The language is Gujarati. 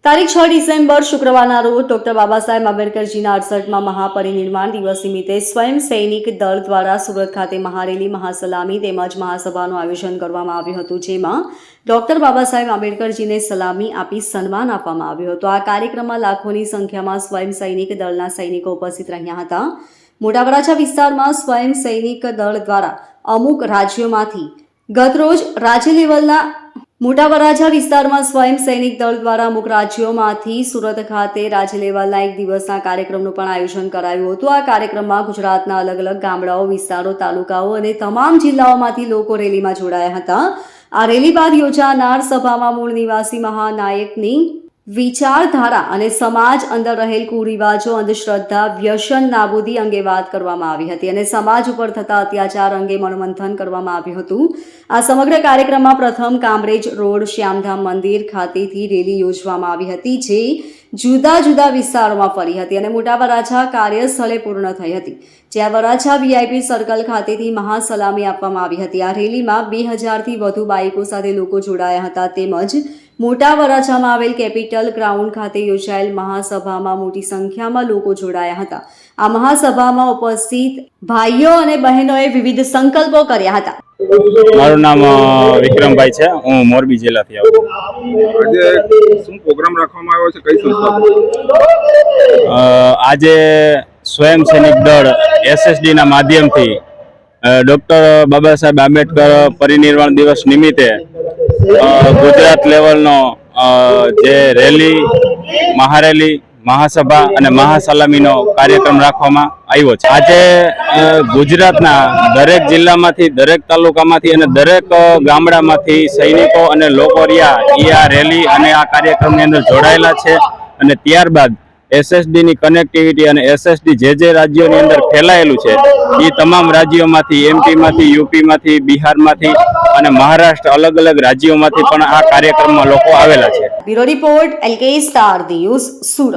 તારીખ 6 ડિસેમ્બર શુક્રવારના રોજ ડોક્ટર બાબા સાહેબ આંબેડકરજીના 68મા મહાપરિનિર્વાણ દિવસ નિમિત્તે સ્વયં સૈનિક દળ દ્વારા સુરત ખાતે મહારેલી, મહાસલામી તેમજ મહાસભાનું આયોજન કરવામાં આવ્યું હતું, જેમાં ડોક્ટર બાબા સાહેબ આંબેડકરજીને સલામી આપી સન્માન આપવામાં આવ્યું હતું। આ કાર્યક્રમમાં લાખોની સંખ્યામાં સ્વયં સૈનિક દળના સૈનિકો ઉપસ્થિત રહ્યા હતા। મોટા વરાછા વિસ્તારમાં સ્વયં સૈનિક દળ દ્વારા અમુક રાજ્યોમાંથી ગતરોજ રાજ્ય લેવલના મોટા વરાછા વિસ્તારમાં સ્વયં સૈનિક દળ દ્વારા અમુક રાજ્યોમાંથી સુરત ખાતે રાજ્ય લેવલના એક દિવસના કાર્યક્રમનું પણ આયોજન કરાયું હતું। આ કાર્યક્રમમાં ગુજરાતના અલગ અલગ ગામડાઓ, વિસ્તારો, તાલુકાઓ અને તમામ જિલ્લાઓમાંથી લોકો રેલીમાં જોડાયા હતા। આ રેલી બાદ યોજાનાર સભામાં મૂળ નિવાસી મહાનાયકની વિચારધારા અને સમાજ અંદર રહેલ કુરિવાજો, અંધશ્રદ્ધા, વ્યસન નાબૂદી અંગે વાત કરવામાં આવી હતી અને સમાજ ઉપર થતા અત્યાચાર અંગે મનોમંથન કરવામાં આવ્યું હતું। આ સમગ્ર કાર્યક્રમમાં પ્રથમ કામરેજ રોડ શ્યામધામ મંદિર ખાતેથી રેલી યોજવામાં આવી હતી, જે જુદા જુદા વિસ્તારોમાં ફરી હતી અને મોટા વરાછા કાર્યસ્થળે પૂર્ણ થઈ હતી, જ્યાં વરાછા VIP સર્કલ ખાતેથી મહાસલામી આપવામાં આવી હતી। આ રેલીમાં 2000થી વધુ બાઇકો સાથે લોકો જોડાયા હતા, તેમજ મોટા વરાછામાં આવેલ કેપિટલ ગ્રાઉન્ડ ખાતે યોજાયેલ મહાસભામાં મોટી સંખ્યામાં લોકો જોડાયા હતા। આ મહાસભામાં ઉપસ્થિત ભાઈઓ અને બહેનોએ વિવિધ સંકલ્પો કર્યા હતા। મારું નામ વિક્રમભાઈ છે, હું મોરબી જિલ્લાથી આવું છું। આજે શું પ્રોગ્રામ રાખવામાં આવ્યો છે, કઈ સંસ્થા? આજે સ્વયં સૈનિક દળ SSD ના માધ્યમથી ડોક્ટર બાબા સાહેબ આંબેડકર પરિનિર્વાણ દિવસ નિમિત્તે ગુજરાત લેવલનો જે રેલી, મહારેલી, મહાસભા અને મહાસલામીનો કાર્યક્રમ રાખવામાં આવ્યો છે। આજે ગુજરાતના દરેક જિલ્લામાંથી, દરેક તાલુકામાંથી અને દરેક ગામડામાંથી સૈનિકો અને લોકો રહ્યા એ આ રેલી અને આ કાર્યક્રમની અંદર જોડાયેલા છે અને ત્યારબાદ SSD ની કનેક્ટિવિટી અને SSD જે રાજ્યોની અંદર ફેલાયેલું છે એ તમામ રાજ્યોમાંથી, MP માંથી, UP માંથી, બિહારમાંથી અને મહારાષ્ટ્ર અલગ અલગ રાજ્યોમાંથી પણ આ કાર્યક્રમમાં લોકો આવેલા છે। Bureau report LK star news, Surat.